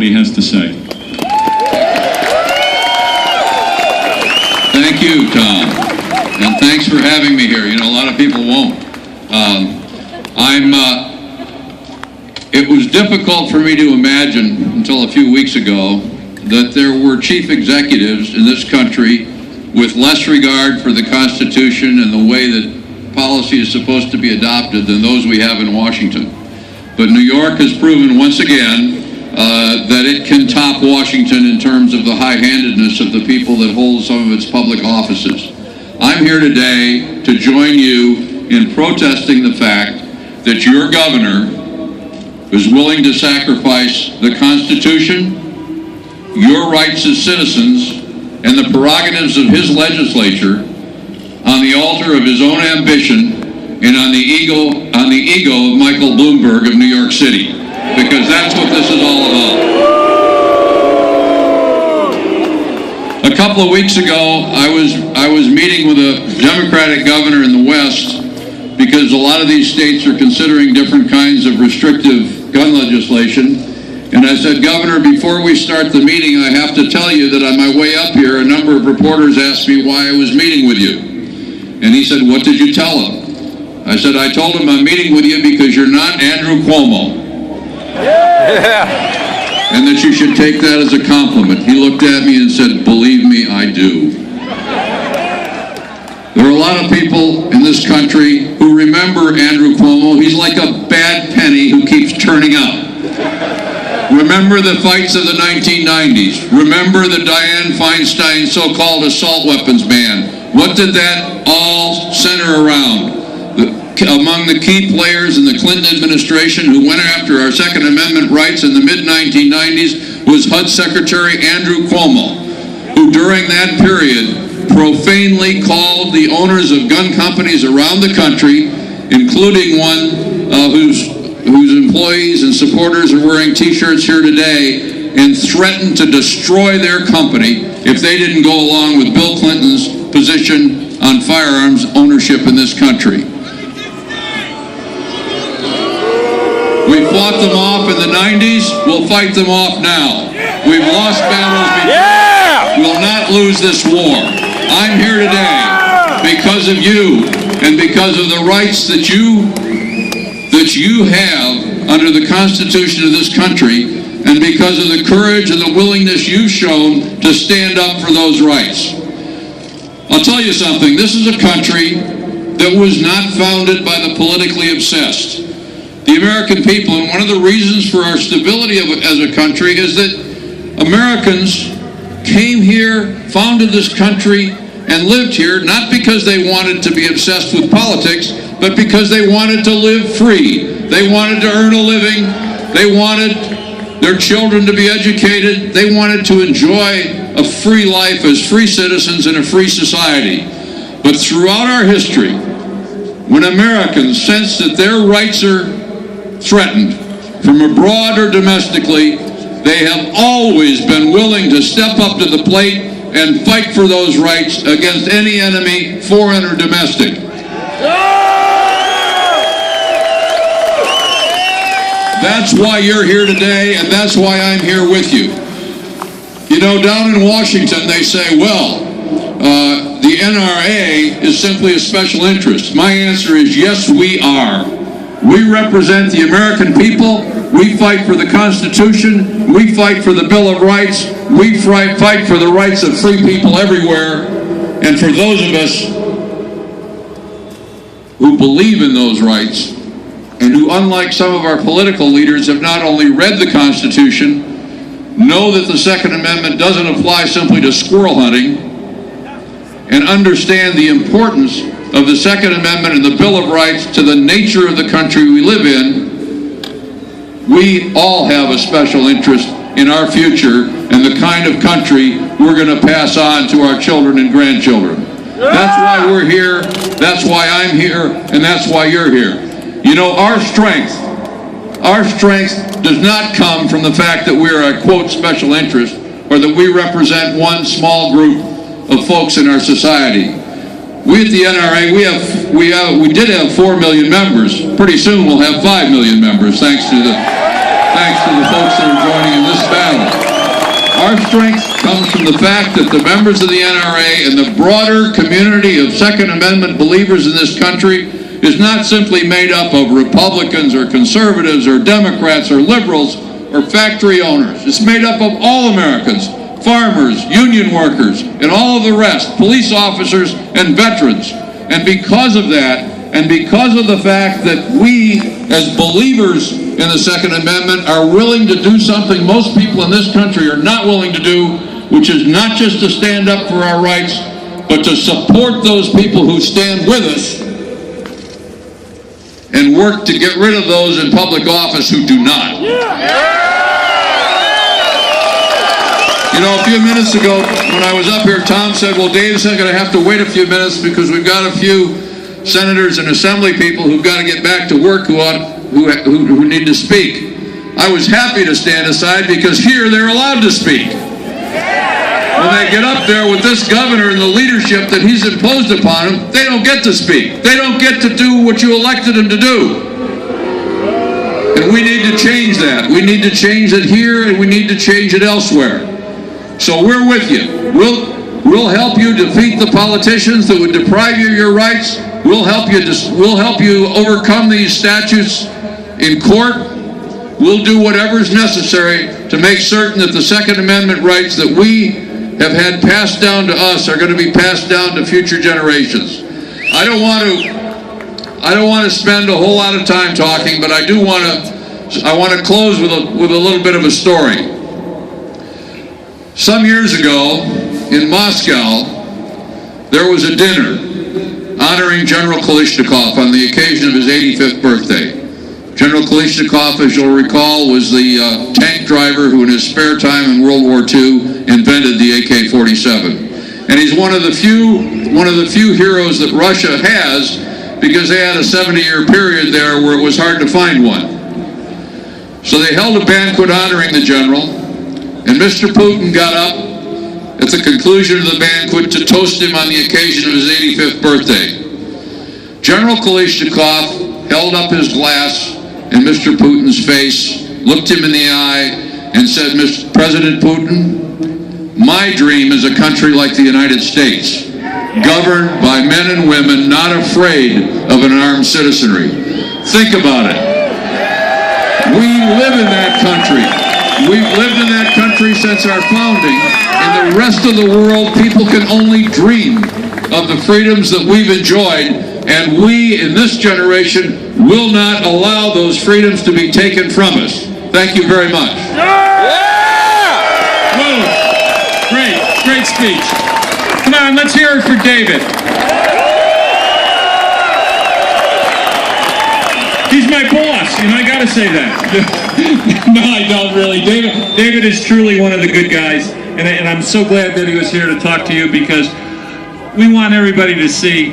what he has to say. Thank you, Tom, and thanks for having me here. You know, a lot of people won't. It was difficult for me to imagine until a few weeks ago that there were chief executives in this country with less regard for the Constitution and the way that policy is supposed to be adopted than those we have in Washington. But New York has proven once again that it can top Washington in terms of the high-handedness of the people that hold some of its public offices. I'm here today to join you in protesting the fact that your governor is willing to sacrifice the Constitution, your rights as citizens, and the prerogatives of his legislature on the altar of his own ambition and on the ego of Michael Bloomberg of New York City, because that's what this is all about. A couple of weeks ago, I was meeting with a Democratic governor in the West because a lot of these states are considering different kinds of restrictive gun legislation. And I said, Governor, before we start the meeting, I have to tell you that on my way up here, a number of reporters asked me why I was meeting with you. And he said, what did you tell them? I said, I told them I'm meeting with you because you're not Andrew Cuomo. Yeah. And that you should take that as a compliment. He looked at me and said, believe me, I do. There are a lot of people in this country who remember Andrew Cuomo. He's like a bad penny who keeps turning up. Remember the fights of the 1990s. Remember the Dianne Feinstein so-called assault weapons ban. What did that all center around? Among the key players in the Clinton administration who went after our Second Amendment rights in the mid-1990s was HUD Secretary Andrew Cuomo, who during that period profanely called the owners of gun companies around the country, including one whose employees and supporters are wearing t-shirts here today, and threatened to destroy their company if they didn't go along with Bill Clinton's position on firearms ownership in this country. We fought them off in the 90s, we'll fight them off now. We've lost battles before, we'll not lose this war. I'm here today because of you and because of the rights that you have under the Constitution of this country, and because of the courage and the willingness you've shown to stand up for those rights. I'll tell you something, this is a country that was not founded by the politically obsessed. The American people, and one of the reasons for our stability as a country is that Americans came here, founded this country, and lived here not because they wanted to be obsessed with politics, but because they wanted to live free. They wanted to earn a living. They wanted their children to be educated. They wanted to enjoy a free life as free citizens in a free society. But throughout our history, when Americans sense that their rights are threatened, from abroad or domestically, they have always been willing to step up to the plate and fight for those rights against any enemy, foreign or domestic. That's why you're here today, and that's why I'm here with you. You know, down in Washington, they say, well, the NRA is simply a special interest. My answer is, yes, we are. We represent the American people. We fight for the Constitution. We fight for the Bill of Rights. We fight for the rights of free people everywhere. And for those of us who believe in those rights, and who, unlike some of our political leaders, have not only read the Constitution, know that the Second Amendment doesn't apply simply to squirrel hunting, and understand the importance of the Second Amendment and the Bill of Rights to the nature of the country we live in, we all have a special interest in our future and the kind of country we're going to pass on to our children and grandchildren. That's why we're here, that's why I'm here, and that's why you're here. You know, our strength does not come from the fact that we're a, quote, special interest, or that we represent one small group of folks in our society. We at the NRA, we did have 4 million members. Pretty soon we'll have 5 million members, thanks to the folks that are joining in this battle. Our strength comes from the fact that the members of the NRA and the broader community of Second Amendment believers in this country is not simply made up of Republicans or conservatives or Democrats or liberals or factory owners. It's made up of all Americans, farmers, union workers, and all of the rest, police officers and veterans. And because of that, and because of the fact that we, as believers in the Second Amendment, are willing to do something most people in this country are not willing to do, which is not just to stand up for our rights, but to support those people who stand with us and work to get rid of those in public office who do not. You know, a few minutes ago, when I was up here, Tom said, well, Dave's going to have to wait a few minutes because we've got a few senators and assembly people who've got to get back to work who need to speak. I was happy to stand aside because here they're allowed to speak. When they get up there with this governor and the leadership that he's imposed upon them, they don't get to speak. They don't get to do what you elected them to do. And we need to change that. We need to change it here and we need to change it elsewhere. So we're with you. We'll help you defeat the politicians that would deprive you of your rights. We'll help you overcome these statutes in court. We'll do whatever is necessary to make certain that the Second Amendment rights that we have had passed down to us are going to be passed down to future generations. I don't want to spend a whole lot of time talking, but I want to close with a little bit of a story. Some years ago in Moscow, there was a dinner honoring General Kalashnikov on the occasion of his 85th birthday. General Kalashnikov, as you'll recall, was the tank driver who in his spare time in World War II invented the AK-47. And he's one of the few heroes that Russia has because they had a 70-year period there where it was hard to find one. So they held a banquet honoring the general, and Mr. Putin got up at the conclusion of the banquet to toast him on the occasion of his 85th birthday. General Kalashnikov held up his glass in Mr. Putin's face, looked him in the eye, and said, Mr. President Putin, my dream is a country like the United States, governed by men and women not afraid of an armed citizenry. Think about it. We live in that country. We've lived in that country since our founding. In the rest of the world, people can only dream of the freedoms that we've enjoyed, and we, in this generation, will not allow those freedoms to be taken from us. Thank you very much. Whoa. Great speech. Come on, let's hear it for David. He's my boss, I gotta say that. No, I don't really. David is truly one of the good guys, and I'm so glad that he was here to talk to you because we want everybody to see